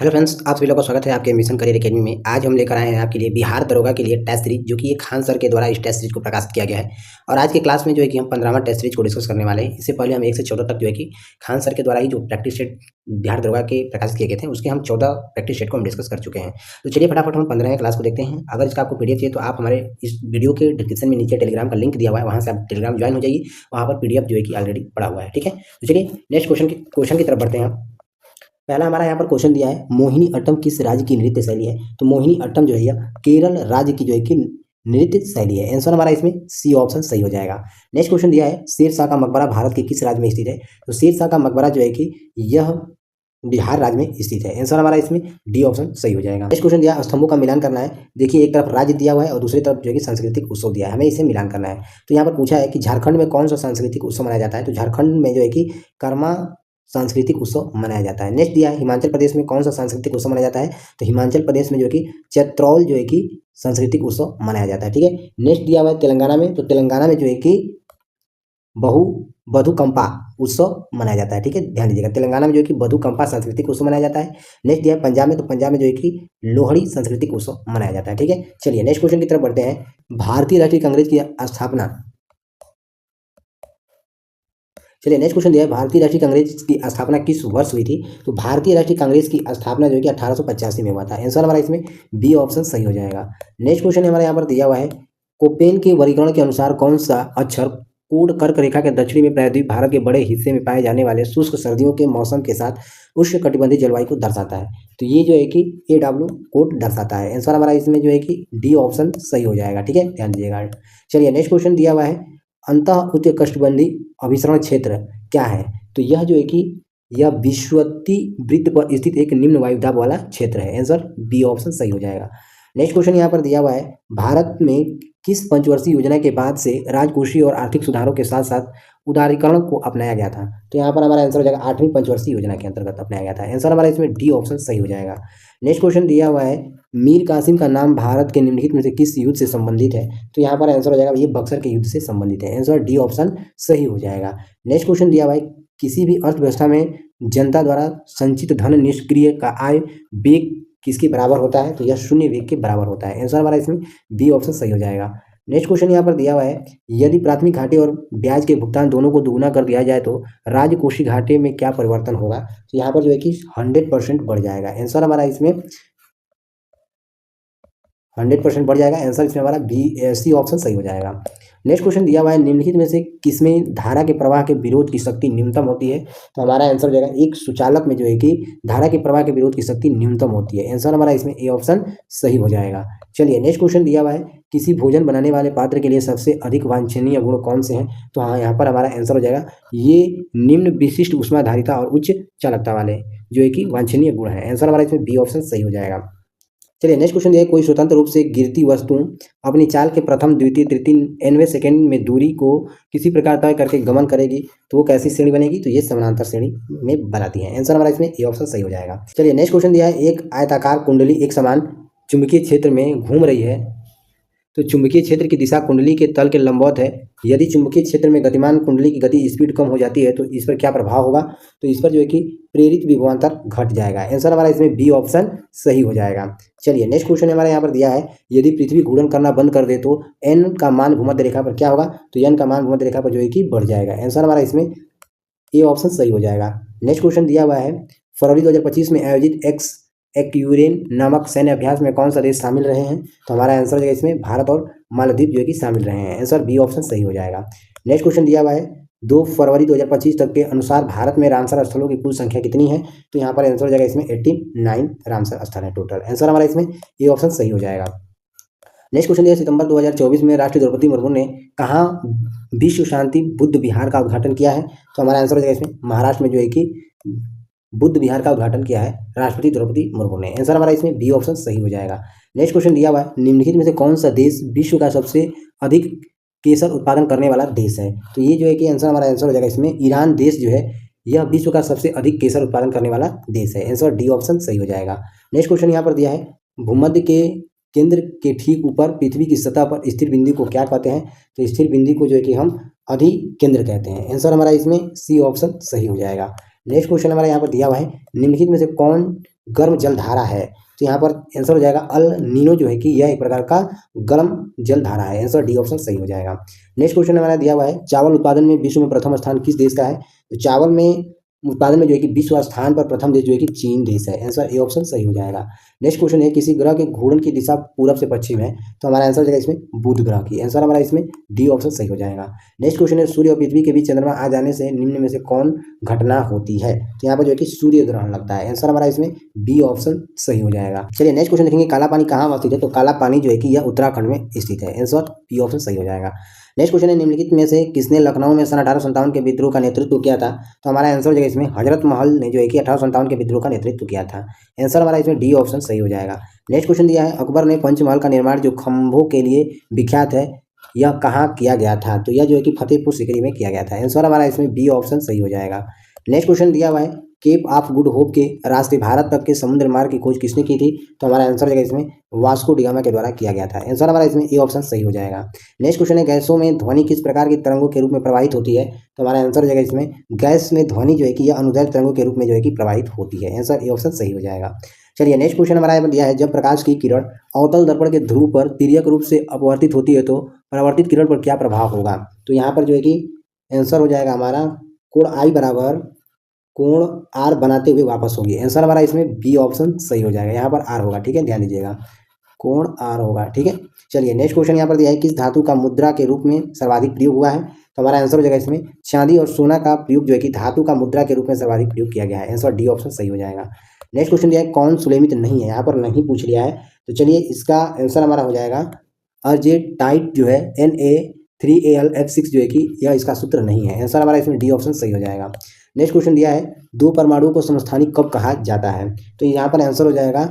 Hello friends, आप सभी लोगों का स्वागत है आपके मिशन करियर एकेडमी में। आज हम लेकर आए हैं आपके लिए बिहार दरोगा के लिए टेस्ट सीरीज, जो कि ये खान सर के द्वारा इस टेस्ट सीरीज को प्रकाशित किया गया है। और आज के क्लास में जो है कि हम 15वां टेस्ट सीरीज को डिस्कस करने वाले हैं। इससे पहले हम 1 से 14 तक जो है कि खान सर के द्वारा ही जो प्रैक्टिस सेट बिहार दरोगा के प्रकाशित किए गए थे, उसके हम 14 प्रैक्टिस सेट को हम डिस्कस कर चुके हैं। तो चलिए फटाफट हम 15वें क्लास को देखते हैं। अगर इसका आपको पीडीएफ चाहिए तो आप हमारे इस वीडियो के डिस्क्रिप्शन में नीचे टेलीग्राम का लिंक दिया हुआ है, वहाँ से आप टेलीग्राम ज्वाइन हो जाइए। वहाँ पर पीडीएफ जो है कि ऑलरेडी पड़ा हुआ है। ठीक है, तो चलिए नेक्स्ट क्वेश्चन की तरफ बढ़ते हैं। पहला हमारा यहाँ पर क्वेश्चन दिया है, मोहिनी अट्टम किस राज्य की नृत्य शैली है। तो मोहिनी अट्टम जो है यह केरल राज्य की जो है कि नृत्य शैली है। आंसर हमारा इसमें सी ऑप्शन सही हो जाएगा। नेक्स्ट क्वेश्चन दिया है, शेर शाह का मकबरा भारत के किस राज्य में स्थित है। तो शेर शाह का मकबरा जो है कि यह बिहार राज्य में स्थित है। आंसर हमारा इसमें डी ऑप्शन सही हो जाएगा। नेक्स्ट क्वेश्चन दिया, स्तंभों का मिलान करना है। देखिए, एक तरफ राज्य दिया हुआ है और दूसरी तरफ जो है कि सांस्कृतिक उत्सव दिया है, हमें इसे मिलान करना है। तो यहाँ पर पूछा है कि झारखंड में कौन सा सांस्कृतिक उत्सव मनाया जाता है। तो झारखंड में जो है कि कर्मा सांस्कृतिक उत्सव मनाया जाता है। नेक्स्ट दिया है, हिमाचल प्रदेश में कौन सा सांस्कृतिक उत्सव मनाया जाता है। तो हिमाचल प्रदेश में जो है कि चैत्रौल जो है कि सांस्कृतिक उत्सव मनाया जाता है। ठीक है, नेक्स्ट दिया हुआ है तेलंगाना में। तो तेलंगाना में जो है कि बधुकंपा उत्सव मनाया जाता है। ठीक है, ध्यान दीजिएगा, तेलंगाना में जो है कि बधुकंपा सांस्कृतिक उत्सव मनाया जाता है। नेक्स्ट दिया है पंजाब में। तो पंजाब में जो है कि लोहड़ी सांस्कृतिक उत्सव मनाया जाता है। ठीक है, चलिए नेक्स्ट क्वेश्चन की तरफ बढ़ते हैं। भारतीय राष्ट्रीय कांग्रेस की स्थापना, चलिए नेक्स्ट क्वेश्चन दिया है, भारतीय राष्ट्रीय कांग्रेस की स्थापना किस वर्ष हुई थी। तो भारतीय राष्ट्रीय कांग्रेस की स्थापना जो है कि 1885 में हुआ था। आंसर हमारा इसमें बी ऑप्शन सही हो जाएगा। नेक्स्ट क्वेश्चन हमारे यहाँ पर दिया हुआ है, कोपेन के वर्गीकरण के अनुसार कौन सा अक्षर कोड कर्क रेखा के दक्षिणी में प्रायद्वीप भारत के बड़े हिस्से में पाए जाने वाले शुष्क सर्दियों के मौसम के साथ उष्णकटिबंधीय जलवायु को दर्शाता है। तो ये जो है कि AW कोड दर्शाता है। आंसर हमारा इसमें जो है कि डी ऑप्शन सही हो जाएगा। ठीक है, ध्यान दीजिएगा। चलिए नेक्स्ट क्वेश्चन दिया हुआ है, अंतः उष्णकटिबंधीय अभिसरण क्षेत्र क्या है। तो यह जो है कि यह विषुवतीय वृत्त पर स्थित एक निम्न वायुदाब वाला क्षेत्र है। आंसर बी ऑप्शन सही हो जाएगा। नेक्स्ट क्वेश्चन यहाँ पर दिया हुआ है, भारत में किस पंचवर्षीय योजना के बाद से राजकोषीय और आर्थिक सुधारों के साथ साथ उदारीकरण को अपनाया गया था। तो यहाँ पर हमारा आंसर हो जाएगा 8वीं पंचवर्षीय योजना के अंतर्गत अपनाया गया था। आंसर हमारा इसमें डी ऑप्शन सही हो जाएगा। नेक्स्ट क्वेश्चन दिया हुआ है, मीर कासिम का नाम भारत के निम्नलिखित में से किस युद्ध से संबंधित है। तो यहाँ पर आंसर हो जाएगा ये बक्सर के युद्ध से संबंधित है। आंसर डी ऑप्शन सही हो जाएगा। नेक्स्ट क्वेश्चन दिया हुआ है, किसी भी अर्थव्यवस्था में जनता द्वारा संचित धन निष्क्रिय का आय वेग किसके बराबर होता है। तो यह शून्य वेग के बराबर होता है। आंसर हमारा इसमें बी ऑप्शन सही हो जाएगा। नेक्स्ट क्वेश्चन यहाँ पर दिया हुआ है, यदि प्राथमिक घाटे और ब्याज के भुगतान दोनों को दुगुना कर दिया जाए तो राजकोषीय घाटे में क्या परिवर्तन होगा। तो यहाँ पर जो है कि 100% बढ़ जाएगा। आंसर हमारा इसमें 100% बढ़ जाएगा। आंसर इसमें हमारा बी सी ऑप्शन सही हो जाएगा। नेक्स्ट क्वेश्चन दिया हुआ है, निम्नलिखित में से किसमें धारा के प्रवाह के विरोध की शक्ति न्यूनतम होती है। तो हमारा आंसर हो जाएगा, एक सुचालक में जो है कि धारा के प्रवाह के विरोध की शक्ति न्यूनतम होती है। आंसर हमारा इसमें ए ऑप्शन सही हो जाएगा। चलिए नेक्स्ट क्वेश्चन दिया हुआ है, किसी भोजन बनाने वाले पात्र के लिए सबसे अधिक वांछनीय गुण कौन से हैं। तो हाँ, यहाँ पर हमारा आंसर हो जाएगा ये निम्न विशिष्ट ऊष्माधारिता और उच्च चालकता वाले जो है कि वांछनीय गुण है। आंसर हमारा इसमें बी ऑप्शन सही हो जाएगा। चलिए नेक्स्ट क्वेश्चन दिया है, कोई स्वतंत्र रूप से गिरती वस्तु अपनी चाल के प्रथम द्वितीय तृतीय nवें सेकंड में दूरी को किसी प्रकार तय करके गमन करेगी तो वो कैसी श्रेणी बनेगी। तो ये समानांतर श्रेणी में बनाती है। आंसर हमारा इसमें ए ऑप्शन सही हो जाएगा। चलिए नेक्स्ट क्वेश्चन दिया है, एक आयताकार कुंडली एक समान चुंबकीय क्षेत्र में घूम रही है। तो चुंबकीय क्षेत्र की दिशा कुंडली के तल के लंबवत है। यदि चुंबकीय क्षेत्र में गतिमान कुंडली की गति स्पीड कम हो जाती है तो इस पर क्या प्रभाव होगा। तो इस पर जो है कि प्रेरित विभवांतर घट जाएगा। आंसर हमारा इसमें बी ऑप्शन सही हो जाएगा। चलिए नेक्स्ट क्वेश्चन हमारे यहाँ पर दिया है, यदि पृथ्वी घूर्णन करना बंद कर दे तो एन का मान भूमध्य रेखा पर क्या होगा। तो एन का मान भूमध्य रेखा पर जो है कि बढ़ जाएगा। आंसर हमारा इसमें ए ऑप्शन सही हो जाएगा। नेक्स्ट क्वेश्चन दिया हुआ है, फरवरी 2025 में आयोजित एक्यूरेन नामक सैन्य अभ्यास में कौन सा देश शामिल रहे हैं। तो हमारा आंसर हो जाएगा इसमें भारत और मालदीव जो है कि शामिल रहे हैं। आंसर बी ऑप्शन सही हो जाएगा। नेक्स्ट क्वेश्चन दिया हुआ है, 2 फरवरी 2025 तक के अनुसार भारत में रामसर स्थलों की कुल संख्या कितनी है। तो यहाँ पर आंसर हो जाएगा इसमें 89 रामसर स्थल है टोटल। आंसर हमारा इसमें ए ऑप्शन सही हो जाएगा। नेक्स्ट क्वेश्चन दिया, सितंबर 2024 में राष्ट्रपति द्रौपदी मुर्मू ने कहाँ विश्व शांति बुद्ध विहार का उद्घाटन किया है। तो हमारा आंसर हो जाएगा इसमें महाराष्ट्र में जो है कि बुद्ध विहार का उद्घाटन किया है राष्ट्रपति द्रौपदी मुर्मू ने। आंसर हमारा इसमें बी ऑप्शन सही हो जाएगा। नेक्स्ट क्वेश्चन दिया हुआ है, निम्नलिखित में से कौन सा देश विश्व का सबसे अधिक केसर उत्पादन करने वाला देश है। तो ये जो है कि हमारा आंसर हो जाएगा इसमें ईरान देश जो है यह विश्व का सबसे अधिक केसर उत्पादन करने वाला देश है। आंसर डी ऑप्शन सही हो जाएगा। नेक्स्ट क्वेश्चन यहाँ पर दिया है, भूमध्य के केंद्र के ठीक ऊपर पृथ्वी की सतह पर स्थिर बिंदु को क्या कहते हैं। तो स्थिर बिंदु को जो है कि हम अधिकेंद्र कहते हैं। आंसर हमारा इसमें सी ऑप्शन सही हो जाएगा। नेक्स्ट क्वेश्चन हमारा यहाँ पर दिया हुआ है, निम्नलिखित में से कौन गर्म जलधारा है। तो यहाँ पर आंसर हो जाएगा अल नीनो जो है कि यह एक प्रकार का गर्म जलधारा है। आंसर डी ऑप्शन सही हो जाएगा। नेक्स्ट क्वेश्चन हमारा दिया हुआ है, चावल उत्पादन में विश्व में प्रथम स्थान किस देश का है? तो चावल में उत्पादन में जो है कि विश्व स्थान पर प्रथम देश जो है कि चीन देश है। आंसर ए ऑप्शन सही हो जाएगा। नेक्स्ट क्वेश्चन है, किसी ग्रह के घूर्णन की दिशा पूरब से पश्चिम है। तो हमारा आंसर हो जाएगा इसमें बुध ग्रह की। आंसर हमारा इसमें डी ऑप्शन सही हो जाएगा। नेक्स्ट क्वेश्चन है, सूर्य और पृथ्वी के बीच चंद्रमा आ जाने से निम्न में से कौन घटना होती है? तो यहाँ पर जो है कि सूर्य ग्रहण लगता है। आंसर हमारा इसमें बी ऑप्शन सही हो जाएगा। चलिए नेक्स्ट क्वेश्चन देखेंगे, काला पानी कहाँ अवस्थित है? तो काला पानी जो है कि यह उत्तराखंड में स्थित है। आंसर बी ऑप्शन सही हो जाएगा। नेक्स्ट क्वेश्चन है, निम्नलिखित में से किसने लखनऊ में सन 1857 के विद्रोह का नेतृत्व किया था? तो हमारा आंसर हो जाएगा इसमें हजरत महल ने जो है कि 1857 के विद्रोह का नेतृत्व किया था। आंसर हमारा इसमें डी ऑप्शन सही हो जाएगा। नेक्स्ट क्वेश्चन दिया है, अकबर ने पंचमहल का निर्माण जो खंभों के लिए विख्यात है, यह कहाँ किया गया था? तो यह जो है कि फतेहपुर सीकरी में किया गया था। आंसर हमारा इसमें बी ऑप्शन सही हो जाएगा। नेक्स्ट क्वेश्चन दिया हुआ है, केप ऑफ गुड होप के रास्ते भारत तक के समुद्र मार्ग की खोज किसने की थी? तो हमारा आंसर हो जाएगा इसमें वास्को डिगामा के द्वारा किया गया था। आंसर हमारा इसमें ए ऑप्शन सही हो जाएगा। नेक्स्ट क्वेश्चन है, गैसों में ध्वनि किस प्रकार की तरंगों के रूप में प्रवाहित होती है? तो हमारा आंसर हो जाएगा इसमें गैस में ध्वनि जो है कि यह अनुदैर्घ्य तरंगों के रूप में जो है कि प्रवाहित होती है। आंसर ए ऑप्शन सही हो जाएगा। चलिए नेक्स्ट क्वेश्चन हमारा यहाँ दिया है, जब प्रकाश की किरण अवतल दर्पण के ध्रुव पर तिर्यक रूप से अपवर्तित होती है तो परावर्तित किरण पर क्या प्रभाव होगा? तो यहाँ पर जो है कि आंसर हो जाएगा हमारा कोण आई बराबर कोण आर बनाते हुए वापस होगी। आंसर हमारा इसमें बी ऑप्शन सही हो जाएगा। यहाँ पर आर होगा, ठीक है, ध्यान दीजिएगा, कोण आर होगा, ठीक है। चलिए नेक्स्ट क्वेश्चन यहाँ पर दिया है, किस धातु का मुद्रा के रूप में सर्वाधिक प्रयोग हुआ है? तो हमारा आंसर हो जाएगा इसमें चांदी और सोना का प्रयोग जो है कि धातु का मुद्रा के रूप में सर्वाधिक प्रयोग किया गया है। आंसर डी ऑप्शन सही हो जाएगा। नेक्स्ट क्वेश्चन दिया है, कौन सुलेमित नहीं है? यहाँ पर नहीं पूछ लिया है, तो चलिए इसका आंसर हमारा हो जाएगा अर्जेटाइट जो है Na3Al F6 जो है कि यह इसका सूत्र नहीं है। आंसर हमारा इसमें डी ऑप्शन सही हो जाएगा। नेक्स्ट क्वेश्चन दिया है, दो परमाणुओं को समस्थानिक कब कहा जाता है? तो यहाँ पर आंसर हो जाएगा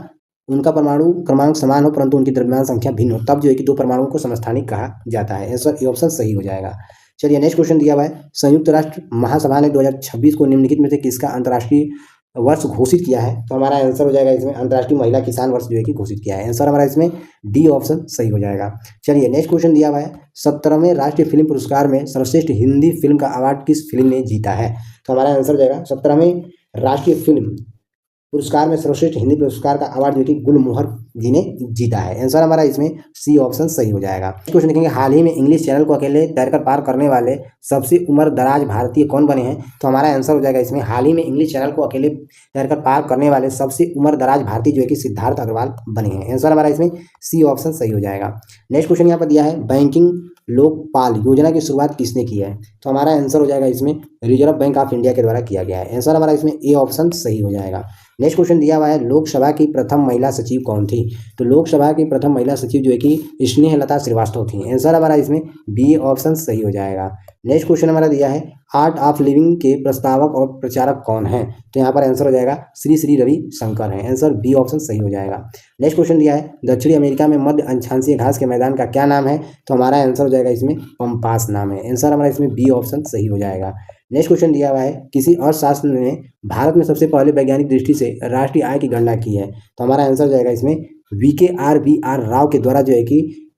उनका परमाणु क्रमांक समान हो परंतु उनकी द्रव्यमान संख्या भिन्न हो, तब जो है कि दो परमाणुओं को समस्थानिक कहा जाता है। आंसर ए ऑप्शन सही हो जाएगा। चलिए नेक्स्ट क्वेश्चन दिया हुआ है, संयुक्त राष्ट्र महासभा ने 2026 को निम्नलिखित में से किसका अंतर्राष्ट्रीय वर्ष घोषित किया है? तो हमारा आंसर हो जाएगा इसमें अंतर्राष्ट्रीय महिला किसान वर्ष जो है कि घोषित किया है। आंसर हमारा इसमें डी ऑप्शन सही हो जाएगा। चलिए नेक्स्ट क्वेश्चन दिया हुआ है, 17वें राष्ट्रीय फिल्म पुरस्कार में सर्वश्रेष्ठ हिंदी फिल्म का अवार्ड किस फिल्म ने जीता है? तो हमारा आंसर हो जाएगा 17वें राष्ट्रीय फिल्म पुरस्कार में सर्वश्रेष्ठ हिंदी पुरस्कार का अवार्ड जो कि गुलमोहर जी ने जीता है। आंसर हमारा इसमें सी ऑप्शन सही हो जाएगा। क्वेश्चन देखेंगे, हाल ही में इंग्लिश चैनल को अकेले तैरकर पार करने वाले सबसे उम्र दराज भारतीय कौन बने हैं? तो हमारा आंसर हो जाएगा इसमें हाल ही में इंग्लिश चैनल को अकेले तैरकर पार करने वाले सबसे उम्र दराज भारतीय जो है कि सिद्धार्थ अग्रवाल बने हैं। आंसर हमारा इसमें सी ऑप्शन सही हो जाएगा। नेक्स्ट क्वेश्चन यहाँ पर दिया है, बैंकिंग लोकपाल योजना की शुरुआत किसने की है? तो हमारा आंसर हो जाएगा इसमें रिजर्व बैंक ऑफ इंडिया के द्वारा किया गया है। आंसर हमारा इसमें ए ऑप्शन सही हो जाएगा। नेक्स्ट क्वेश्चन दिया हुआ है, लोकसभा की प्रथम महिला सचिव कौन थी? तो लोकसभा की प्रथम महिला सचिव जो है कि स्नेहलता श्रीवास्तव थी। आंसर हमारा इसमें बी ऑप्शन सही हो जाएगा। नेक्स्ट क्वेश्चन हमारा दिया है, आर्ट ऑफ लिविंग के प्रस्तावक और प्रचारक कौन है? तो यहाँ पर आंसर हो जाएगा श्री श्री रवि शंकर है। आंसर बी ऑप्शन सही हो जाएगा। नेक्स्ट क्वेश्चन दिया है, दक्षिणी अमेरिका में मध्य अक्षांशीय घास के मैदान का क्या नाम है? तो हमारा आंसर हो जाएगा इसमें पंपास नाम है। आंसर हमारा इसमें बी ऑप्शन सही हो जाएगा। नेक्स्ट क्वेश्चन दिया हुआ है, किसी अर्थशास्त्र ने भारत में सबसे पहले वैज्ञानिक दृष्टि से राष्ट्रीय आय की गणना की है? तो हमारा आंसर हो जाएगा इसमें VKR राव के द्वारा जो है कि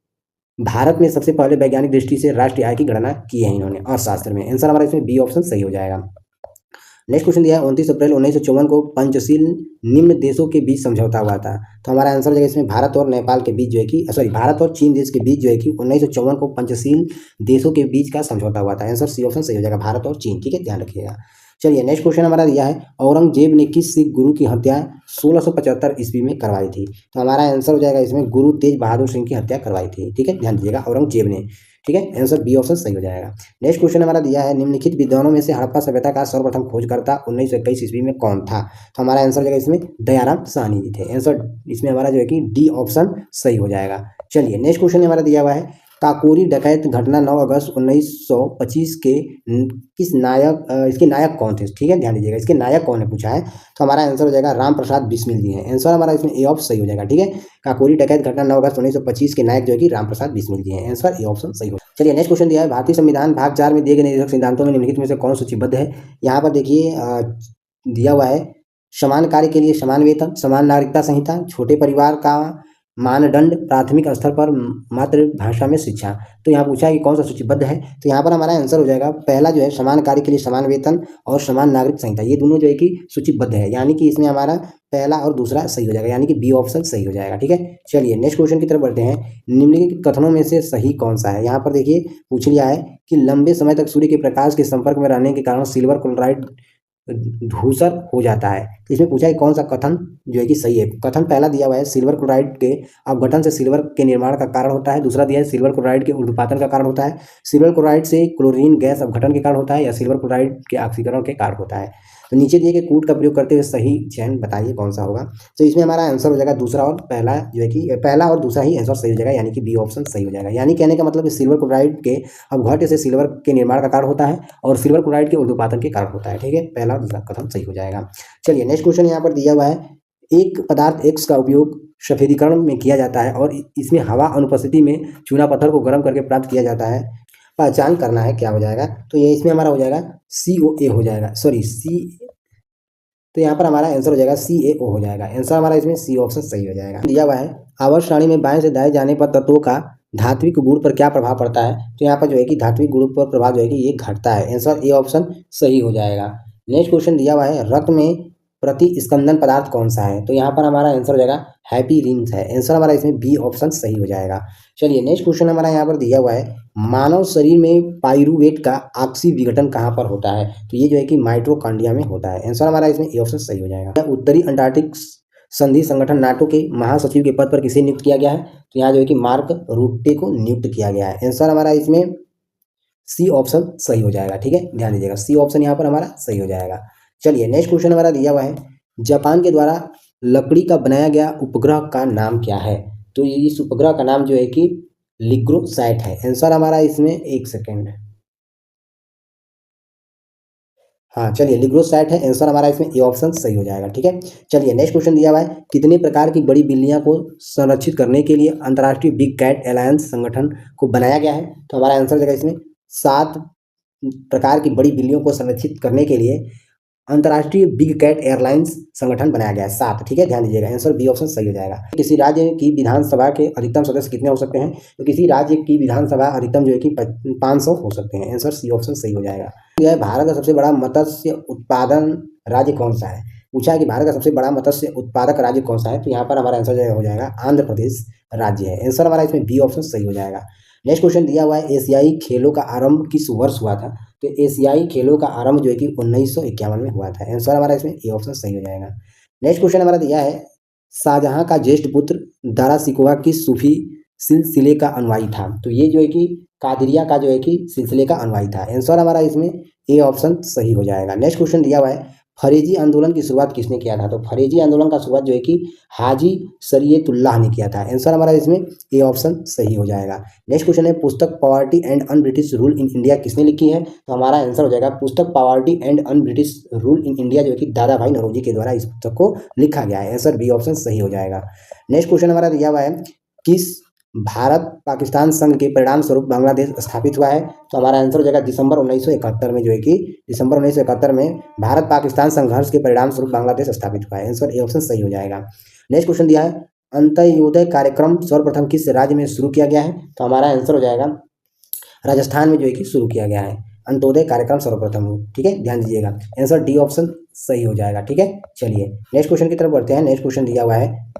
भारत में सबसे पहले वैज्ञानिक दृष्टि से राष्ट्रीय आय की गणना की है इन्होंने अर्थशास्त्र में। आंसर हमारा इसमें बी ऑप्शन सही हो जाएगा। नेक्स्ट क्वेश्चन दिया है, 29 अप्रैल 1954 को पंचशील निम्न देशों के बीच समझौता हुआ था। तो हमारा आंसर हो जाएगा इसमें भारत और नेपाल के बीच जो है कि भारत और चीन देश के बीच जो है कि 1954 को पंचशील देशों के बीच का समझौता हुआ था। आंसर सी ऑप्शन सही हो जाएगा, भारत और चीन, ठीक है, ध्यान रखिएगा। चलिए नेक्स्ट क्वेश्चन हमारा दिया है, औरंगजेब ने किस सिख गुरु की हत्या 1675 ईस्वी में करवाई थी? तो हमारा आंसर हो जाएगा इसमें गुरु तेज बहादुर सिंह की हत्या करवाई थी, ठीक है, ध्यान दीजिएगा, औरंगजेब ने, ठीक है। आंसर बी ऑप्शन सही हो जाएगा। नेक्स्ट क्वेश्चन हमारा दिया है, निम्नलिखित विद्वानों में से हड़प्पा सभ्यता का सर्वप्रथम खोजकर्ता 1921 ईस्वी में कौन था? तो हमारा आंसर हो जाएगा इसमें दयाराम साहनी जी थे। आंसर इसमें हमारा जो है कि डी ऑप्शन सही हो जाएगा। चलिए नेक्स्ट क्वेश्चन हमारा दिया हुआ है, काकोरी डकैत घटना 9 अगस्त 1925 के किस नायक इसके नायक कौन थे? ठीक है, ध्यान दीजिएगा, इसके नायक कौन है पूछा है। तो हमारा आंसर हो जाएगा राम प्रसाद बिस्मिल जी हैं। आंसर हमारा इसमें ए ऑप्शन सही हो जाएगा, ठीक है। काकोरी डकैत घटना 9 अगस्त 1925 के नायक जो है कि राम प्रसाद बिस्मिल जी हैं। आंसर ए ऑप्शन सही हो। चलिए नेक्स्ट क्वेश्चन दिया है, भारतीय संविधान भाग 4 में दिए गए निर्देशक सिद्धांतों में निम्नलिखित में से कौन सूचीबद्ध है? यहाँ पर देखिए दिया हुआ है, समान कार्य के लिए समान वेतन, समान नागरिकता संहिता, छोटे परिवार का मानदंड प्राथमिक स्तर पर मातृभाषा में शिक्षा। तो यहाँ पूछा है कि कौन सा सूचीबद्ध है, तो यहाँ पर हमारा आंसर हो जाएगा पहला जो है समान कार्य के लिए समान वेतन और समान नागरिक संहिता, ये दोनों जो है कि सूचीबद्ध है, यानी कि इसमें हमारा पहला और दूसरा सही हो जाएगा, यानी कि बी ऑप्शन सही हो जाएगा। ठीक है, चलिए नेक्स्ट क्वेश्चन की तरफ बढ़ते हैं। निम्नलिखित कथनों में से सही कौन सा है। यहाँ पर देखिए पूछ लिया है कि लंबे समय तक सूर्य के प्रकाश के संपर्क में रहने के कारण सिल्वर क्लोराइड धूसर हो जाता है। तो इसमें पूछा है कौन सा कथन जो है कि सही है। कथन पहला दिया हुआ है सिल्वर क्लोराइड के अपघटन से सिल्वर के निर्माण का कारण होता है। दूसरा दिया है सिल्वर क्लोराइड के ऊर्ध्वपातन का कारण होता है। सिल्वर क्लोराइड से क्लोरीन गैस अपघटन के कारण होता है, या सिल्वर क्लोराइड के ऑक्सीकरण के कारण होता है। तो नीचे दिए गए कूट का प्रयोग करते हुए सही चयन बताइए कौन सा होगा। तो इसमें हमारा आंसर हो जाएगा दूसरा और पहला, जो है कि पहला और दूसरा ही आंसर सही हो जाएगा, यानी कि बी ऑप्शन सही हो जाएगा। यानी कहने का मतलब सिल्वर क्लोराइड के अपघट्य से सिल्वर के निर्माण का कारण होता है और सिल्वर क्लोराइड के ऊर्ध्वपातन के कारण होता है। ठीक है, पहला और दूसरा कथन सही हो जाएगा। चलिए नेक्स्ट क्वेश्चन यहाँ पर दिया हुआ है, एक पदार्थ एक्स का उपयोग सफेदीकरण में किया जाता है और इसमें हवा अनुपस्थिति में चूना पत्थर को गर्म करके प्राप्त किया जाता है, पहचान करना है क्या हो जाएगा। तो ये इसमें हमारा हो जाएगा COA हो जाएगा, सॉरी तो यहाँ पर हमारा आंसर हो जाएगा CaO हो जाएगा। आंसर हमारा इसमें सी ऑप्शन सही हो जाएगा। दिया हुआ है आवर्त सारणी में बाएं से दाएं जाने पर तत्वों का धात्विक गुण पर क्या प्रभाव पड़ता है। तो यहाँ पर जो है कि धात्विक गुण पर प्रभाव जो है कि ये घटता है। आंसर ए ऑप्शन सही हो जाएगा। नेक्स्ट क्वेश्चन दिया हुआ है रक्त में प्रतिस्पंदन पदार्थ कौन सा है। तो यहाँ पर हमारा आंसर हो जाएगा हैपीरिन्स है। आंसर हमारा इसमें बी ऑप्शन सही हो जाएगा। चलिए नेक्स्ट क्वेश्चन हमारा यहाँ पर दिया हुआ है मानव शरीर में पाइरूवेट का आपसी विघटन कहाँ पर होता है। तो ये जो है कि माइटोकॉन्ड्रिया में होता है। आंसर हमारा इसमें ए ऑप्शन सही हो जाएगा। उत्तरी अंटार्कटिक संधि संगठन नाटो के महासचिव के पद पर किसे नियुक्त किया गया है। तो यहाँ जो है कि मार्क रूटे को नियुक्त किया गया है। आंसर हमारा इसमें सी ऑप्शन सही हो जाएगा। ठीक है, ध्यान दीजिएगा सी ऑप्शन यहाँ पर हमारा सही हो जाएगा। चलिए नेक्स्ट क्वेश्चन हमारा दिया हुआ है जापान के द्वारा लकड़ी का बनाया गया उपग्रह का नाम क्या है। तो इस उपग्रह का नाम जो है कि लिग्रोसैट है। आंसर हमारा इसमें एक सेकेंड, हाँ चलिए लिग्रोसैट है। आंसर हमारा इसमें ए ऑप्शन सही हो जाएगा। ठीक है, चलिए नेक्स्ट क्वेश्चन दिया हुआ है कितने प्रकार की बड़ी बिल्लियां को संरक्षित करने के लिए अंतर्राष्ट्रीय बिग कैट अलायंस संगठन को बनाया गया है। तो हमारा आंसर हो जाएगा इसमें 7 प्रकार की बड़ी बिल्लियों को संरक्षित करने के लिए अंतर्राष्ट्रीय बिग कैट एयरलाइंस संगठन बनाया गया है 7। ठीक है, ध्यान दीजिएगा आंसर बी ऑप्शन सही हो जाएगा। किसी राज्य की विधानसभा के अधिकतम सदस्य कितने हो सकते हैं। तो किसी राज्य की विधानसभा अधिकतम जो है कि 500 हो सकते हैं। आंसर सी ऑप्शन सही हो जाएगा। यह भारत का सबसे बड़ा मत्स्य उत्पादन राज्य कौन सा है। पूछा है कि भारत का सबसे बड़ा मत्स्य उत्पादक राज्य कौन सा है। तो यहाँ पर हमारा आंसर जो हो जाएगा आंध्र प्रदेश राज्य है। आंसर हमारा इसमें बी ऑप्शन सही हो जाएगा। नेक्स्ट क्वेश्चन दिया हुआ है एशियाई खेलों का आरंभ किस वर्ष हुआ था। तो एशियाई खेलों का आरंभ जो है कि 1951 में हुआ था। आंसर हमारा इसमें ए ऑप्शन सही हो जाएगा। नेक्स्ट क्वेश्चन हमारा दिया है शाहजहां का ज्येष्ठ पुत्र दारा सिकोहा किस सूफी सिलसिले का अनुयायी था। तो ये जो है कि कादरिया का जो है कि सिलसिले का अनुयायी था। आंसर हमारा इसमें ए ऑप्शन सही हो जाएगा। नेक्स्ट क्वेश्चन दिया हुआ है फरेजी आंदोलन की शुरुआत किसने किया था। तो फरेजी आंदोलन का शुरुआत जो है कि हाजी शरीयतुल्लाह ने किया था। आंसर हमारा इसमें ए ऑप्शन सही हो जाएगा। नेक्स्ट क्वेश्चन है पुस्तक poverty and un British rule in India किसने लिखी है। तो हमारा आंसर हो जाएगा पुस्तक poverty and un British rule in India जो है कि दादा भाई नौरोजी के द्वारा इस पुस्तक को लिखा गया है। आंसर बी ऑप्शन सही हो जाएगा। नेक्स्ट क्वेश्चन हमारा दिया हुआ है किस भारत पाकिस्तान संघ के परिणाम स्वरूप बांग्लादेश स्थापित हुआ है। तो हमारा आंसर हो जाएगा दिसंबर 1971 में, जो है कि दिसंबर 1971 में भारत पाकिस्तान संघर्ष के परिणाम स्वरूप बांग्लादेश स्थापित हुआ है। आंसर ए ऑप्शन सही हो जाएगा। नेक्स्ट क्वेश्चन दिया है अंत्योदय कार्यक्रम सर्वप्रथम किस राज्य में शुरू किया गया है। तो हमारा आंसर हो जाएगा राजस्थान में जो है कि शुरू किया गया है अंत्योदय कार्यक्रम सर्वप्रथम। ठीक है, ध्यान दीजिएगा आंसर डी ऑप्शन सही हो जाएगा। ठीक है, चलिए नेक्स्ट क्वेश्चन की तरफ बढ़ते हैं। नेक्स्ट क्वेश्चन दिया हुआ है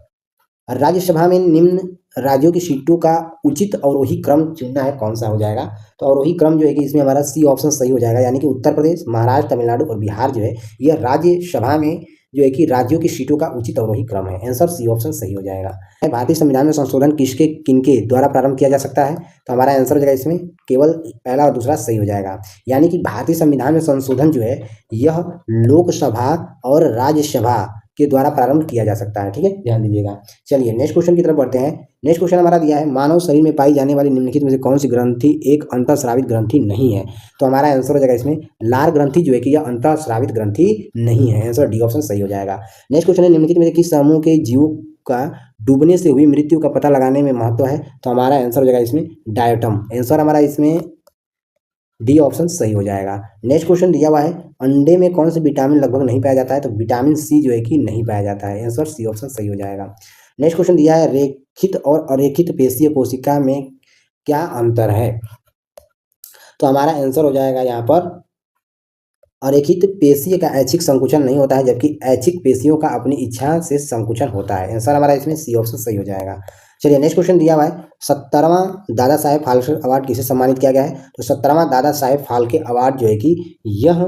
राज्यसभा में निम्न राज्यों की सीटों का उचित अवरोही क्रम चुनना है, कौन सा हो जाएगा। तो अवरोही क्रम जो है कि इसमें हमारा सी ऑप्शन सही हो जाएगा, यानी कि उत्तर प्रदेश, महाराष्ट्र, तमिलनाडु और बिहार जो है यह राज्यसभा में जो है कि राज्यों की सीटों का उचित अवरोही क्रम है। आंसर सी ऑप्शन सही हो जाएगा। भारतीय संविधान में संशोधन किसके किनके द्वारा प्रारंभ किया जा सकता है। तो हमारा आंसर हो जाएगा इसमें केवल पहला और दूसरा सही हो जाएगा, यानी कि भारतीय संविधान में संशोधन जो है यह लोकसभा और राज्यसभा के द्वारा प्रारंभ किया जा सकता है। ठीक है, ध्यान दीजिएगा। चलिए नेक्स्ट क्वेश्चन की तरफ बढ़ते हैं। नेक्स्ट क्वेश्चन हमारा दिया है मानव शरीर में पाई जाने वाली निम्नलिखित में से कौन सी ग्रंथि एक अंतःस्रावित ग्रंथि नहीं है। तो हमारा आंसर हो जाएगा इसमें लार ग्रंथि जो है कि यह अंतःस्रावित ग्रंथि नहीं है। आंसर डी ऑप्शन सही हो जाएगा। नेक्स्ट क्वेश्चन है निम्नलिखित में से किस समूह के जीवों का डूबने से हुई मृत्यु का पता लगाने में महत्व है। तो हमारा आंसर हो जाएगा इसमें डायटम। आंसर हमारा इसमें डी ऑप्शन सही हो जाएगा। नेक्स्ट क्वेश्चन दिया हुआ है अंडे में कौन से विटामिन लगभग नहीं पाया जाता है। तो विटामिन सी जो है कि नहीं पाया जाता है। आंसर सी ऑप्शन सही हो जाएगा। नेक्स्ट क्वेश्चन दिया है रेखित और अरेखित पेशीय कोशिका में क्या अंतर है। तो हमारा आंसर हो जाएगा यहाँ पर अरेखित पेशीय का ऐच्छिक संकुचन नहीं होता है, जबकि ऐच्छिक पेशियों का अपनी इच्छा से संकुचन होता है। आंसर हमारा इसमें सी ऑप्शन सही हो जाएगा। चलिए नेक्स्ट क्वेश्चन दिया हुआ है 17वां दादा साहेब फाल्के अवार्ड किसे सम्मानित किया गया है। तो 17वां दादा साहेब फाल्के अवार्ड जो है कि यह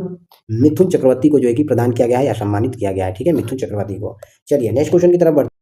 मिथुन चक्रवर्ती को जो है कि प्रदान किया गया है या सम्मानित किया गया है। ठीक है, मिथुन चक्रवर्ती को। चलिए नेक्स्ट क्वेश्चन की तरफ बढ़ते।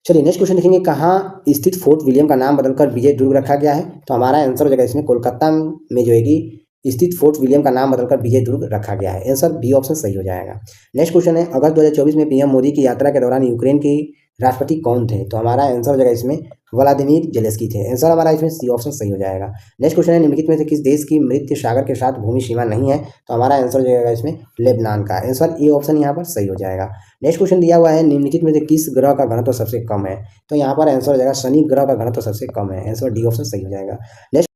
चलिए नेक्स्ट क्वेश्चन देखेंगे, कहाँ स्थित फोर्ट विलियम का नाम बदलकर विजय दुर्ग रखा गया है। तो हमारा आंसर हो जाएगा इसमें कोलकाता में जो है कि स्थित फोर्ट विलियम का नाम बदलकर विजय दुर्ग रखा गया है। आंसर बी ऑप्शन सही हो जाएगा। नेक्स्ट क्वेश्चन है, अगस्त 2024 में पीएम मोदी की यात्रा के दौरान यूक्रेन के राष्ट्रपति कौन थे। तो हमारा आंसर हो जाएगा इसमें व्लादिमीर जेलेंस्की थे। आंसर हमारा इसमें सी ऑप्शन सही हो जाएगा। नेक्स्ट क्वेश्चन है, निम्नलिखित में से किस देश की मृत्य सागर के साथ भूमि सीमा नहीं है। तो हमारा आंसर हो जाएगा इसमें लेबनान का। आंसर ए ऑप्शन यहाँ पर सही हो जाएगा। नेक्स्ट क्वेश्चन दिया हुआ है, निम्नलिखित में से किस ग्रह का घनत्व सबसे कम है। तो यहाँ पर आंसर हो जाएगा शनि ग्रह का घनत्व सबसे कम है। आंसर डी ऑप्शन सही हो जाएगा। नेक्स्ट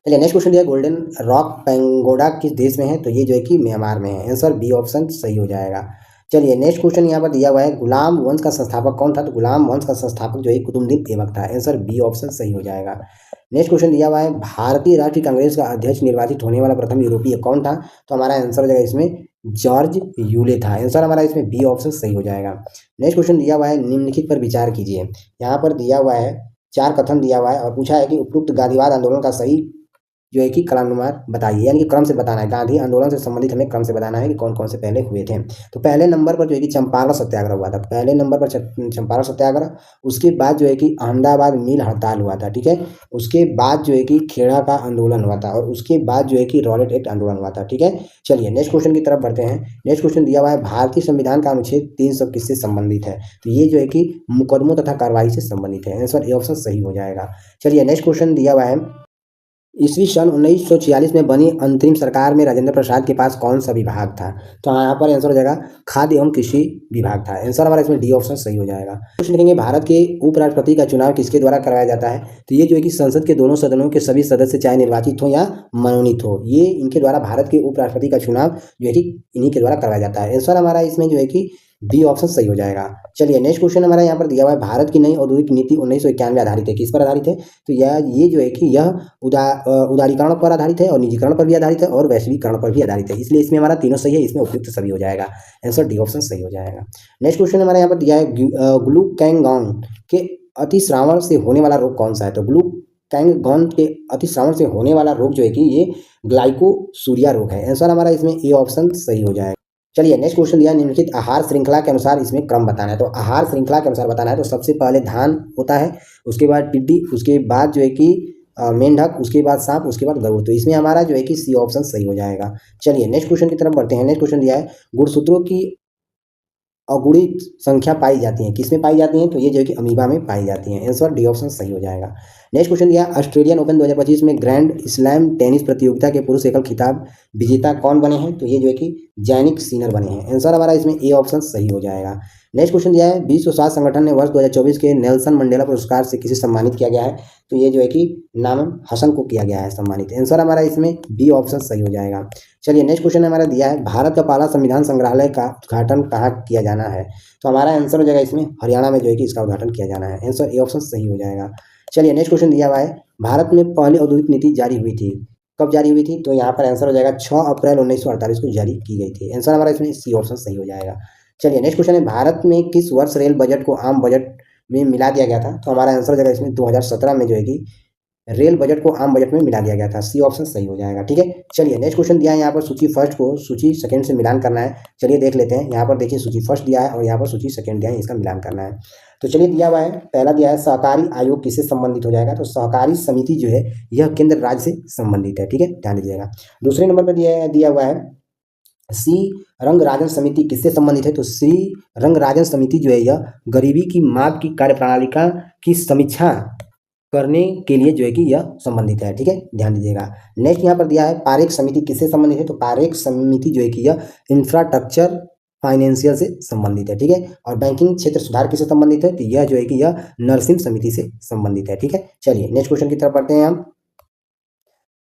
चलिए नेक्स्ट क्वेश्चन दिया, गोल्डन रॉक पेंगोडा किस देश में है। तो ये जो है कि म्यांमार में है। आंसर बी ऑप्शन सही हो जाएगा। चलिए नेक्स्ट क्वेश्चन यहाँ पर दिया हुआ है, गुलाम वंश का संस्थापक कौन था। तो गुलाम वंश का संस्थापक जो है कुतुबुद्दीन ऐबक था। आंसर बी ऑप्शन सही हो जाएगा। नेक्स्ट क्वेश्चन दिया हुआ है, भारतीय राष्ट्रीय कांग्रेस का अध्यक्ष निर्वाचित होने वाला प्रथम यूरोपीय कौन था। तो हमारा आंसर हो जाएगा इसमें जॉर्ज यूले था। आंसर हमारा इसमें बी ऑप्शन सही हो जाएगा। नेक्स्ट क्वेश्चन दिया हुआ है, निम्नलिखित पर विचार कीजिए। यहाँ पर दिया हुआ है 4 कथन दिया हुआ है और पूछा है कि उपयुक्त गांधीवाद आंदोलन का सही जो है कि क्रमनुसार बताइए, यानी कि क्रम से बताना है। गांधी आंदोलन से संबंधित हमें क्रम से बताना है कि कौन कौन से पहले हुए थे। तो पहले नंबर पर जो है कि चंपारण सत्याग्रह हुआ था। पहले नंबर पर चंपारण सत्याग्रह, उसके बाद जो है कि अहमदाबाद मिल हड़ताल हुआ था। ठीक है, उसके बाद जो है कि खेड़ा का आंदोलन हुआ था और उसके बाद जो है कि रॉलेट एक्ट आंदोलन हुआ था। ठीक है, चलिए नेक्स्ट क्वेश्चन की तरफ बढ़ते हैं। नेक्स्ट क्वेश्चन दिया हुआ है, भारतीय संविधान का अनुच्छेद 300 किससे संबंधित है। तो ये जो है कि मुकदमों तथा कार्रवाई से संबंधित है। आंसर ए ऑप्शन सही हो जाएगा। चलिए नेक्स्ट क्वेश्चन दिया हुआ है, ईस्वी सन 1946 में बनी अंतरिम सरकार में राजेंद्र प्रसाद के पास कौन सा विभाग था। तो यहाँ पर आंसर हो जाएगा खाद्य एवं कृषि विभाग था। आंसर हमारा इसमें डी ऑप्शन सही हो जाएगा। क्वेश्चन लिखेंगे, भारत के उपराष्ट्रपति का चुनाव किसके द्वारा करवाया जाता है। तो ये जो है कि संसद के दोनों सदनों के सभी सदस्य चाहे निर्वाचित हो या मनोनीत हो, ये इनके द्वारा भारत के उपराष्ट्रपति का चुनाव जो है कि इन्हीं के द्वारा करवाया जाता है। आंसर हमारा इसमें जो है कि बी ऑप्शन सही हो जाएगा। चलिए नेक्स्ट क्वेश्चन हमारा यहाँ पर दिया हुआ है, भारत की नई औद्योगिक नीति 1991 आधारित है। किस पर आधारित है। तो ये जो है कि यह उदारीकरण पर आधारित है और निजीकरण पर भी आधारित है और वैश्वीकरण पर भी आधारित है। इसलिए इसमें हमारा तीनों सही है, इसमें उपयुक्त सभी हो जाएगा। आंसर डी ऑप्शन सही हो जाएगा। नेक्स्ट क्वेश्चन हमारे यहाँ पर दिया है, ग्लूकैंगॉन के अतिश्रावण से होने वाला रोग कौन सा है। तो ग्लूकैंगॉन के अतिश्रावण से होने वाला रोग जो है कि ये ग्लाइकोसूरिया रोग है। आंसर हमारा इसमें ए ऑप्शन सही हो जाएगा। चलिए नेक्स्ट क्वेश्चन दिया, निम्नलिखित आहार श्रृंखला के अनुसार इसमें क्रम बताना है। तो आहार श्रृंखला के अनुसार बताना है तो सबसे पहले धान होता है, उसके बाद टिड्डी, उसके बाद जो है कि मेंढक, उसके बाद सांप, उसके बाद गरुड़। तो इसमें हमारा जो है कि सी ऑप्शन सही हो जाएगा। चलिए नेक्स्ट क्वेश्चन की तरफ बढ़ते हैं। नेक्स्ट क्वेश्चन दिया है, गुणसूत्रों की अगुणित संख्या पाई जाती है। किसमें पाई जाती हैं। तो ये जो है कि अमीबा में पाई जाती हैं। आंसर डी ऑप्शन सही हो जाएगा। नेक्स्ट क्वेश्चन दिया, ऑस्ट्रेलियन ओपन 2025 में ग्रैंड स्लैम टेनिस प्रतियोगिता के पुरुष एकल खिताब विजेता कौन बने हैं। तो ये जो है कि जैनिक सिनर बने हैं। आंसर हमारा इसमें ए ऑप्शन सही हो जाएगा। नेक्स्ट क्वेश्चन दिया है, विश्व स्वास्थ्य संगठन ने वर्ष 2024 के नेल्सन मंडेला पुरस्कार से किसे सम्मानित किया गया है। तो ये जो है कि नामम हसन को किया गया है सम्मानित। आंसर हमारा इसमें बी ऑप्शन सही हो जाएगा। चलिए नेक्स्ट क्वेश्चन हमारा दिया है, भारत का पहला संविधान संग्रहालय का उद्घाटन कहाँ किया जाना है। तो हमारा आंसर हो जाएगा इसमें हरियाणा में जो है कि इसका उद्घाटन किया जाना है। आंसर ए ऑप्शन सही हो जाएगा। चलिए नेक्स्ट क्वेश्चन दिया हुआ है, भारत में पहली औद्योगिक नीति जारी हुई थी। कब जारी हुई थी। तो यहाँ पर आंसर हो जाएगा 6 अप्रैल 1948 को जारी की गई थी। आंसर हमारा इसमें सी ऑप्शन सही हो जाएगा। चलिए नेक्स्ट क्वेश्चन है, भारत में किस वर्ष रेल बजट को आम बजट में मिला दिया गया था। तो हमारा आंसर हो जाएगा इसमें 2017 में जो है कि रेल बजट को आम बजट में मिला दिया गया था। सी ऑप्शन सही हो जाएगा। ठीक है, चलिए नेक्स्ट क्वेश्चन दिया है, यहाँ पर सूची फर्स्ट को सूची सेकंड से मिलान करना है। चलिए देख लेते हैं। यहाँ पर देखिए सूची फर्स्ट दिया है और यहाँ पर सूची सेकंड दिया है, इसका मिलान करना है। तो चलिए दिया हुआ है, पहला दिया है सहकारी आयोग किससे संबंधित हो जाएगा। तो सहकारी समिति जो है यह केंद्र राज्य से संबंधित है। ठीक है, ध्यान दीजिएगा। दूसरे नंबर पर दिया हुआ है, सी रंगराजन समिति किससे संबंधित है। तो सी रंगराजन समिति जो है यह गरीबी की माप की कार्यप्रणालिका की समीक्षा करने के लिए जो है कि यह संबंधित है। ठीक है, ध्यान दीजिएगा। नेक्स्ट यहाँ पर दिया है, पारेख समिति किससे संबंधित है। तो पारेख समिति जो है कि यह इंफ्रास्ट्रक्चर फाइनेंशियल से संबंधित है। ठीक है, और बैंकिंग क्षेत्र सुधार किससे संबंधित है। तो यह जो है कि यह नरसिम्हा समिति से संबंधित है। ठीक है, चलिए नेक्स्ट क्वेश्चन की तरफ बढ़ते हैं हम।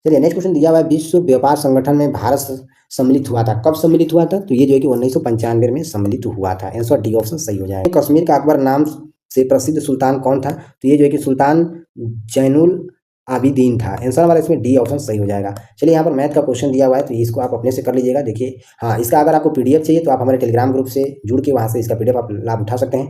चलिए नेक्स्ट क्वेश्चन दिया हुआ है, विश्व व्यापार संगठन में भारत सम्मिलित हुआ था, कब सम्मिलित हुआ था? तो ये जो है कि 1995 में सम्मिलित हुआ था। आंसर डी ऑप्शन सही हो जाएगा। कश्मीर का अकबर नाम से प्रसिद्ध सुल्तान कौन था? तो ये जो है कि सुल्तान जैनुल आबिदीन था। आंसर हमारा इसमें डी ऑप्शन सही हो जाएगा। चलिए यहाँ पर मैथ का क्वेश्चन दिया हुआ है, तो इसको आप अपने से कर लीजिएगा। देखिए हाँ, इसका अगर आपको पीडीएफ चाहिए तो आप हमारे टेलीग्राम ग्रुप से जुड़ के वहाँ से इसका पीडीएफ आप लाभ उठा सकते हैं।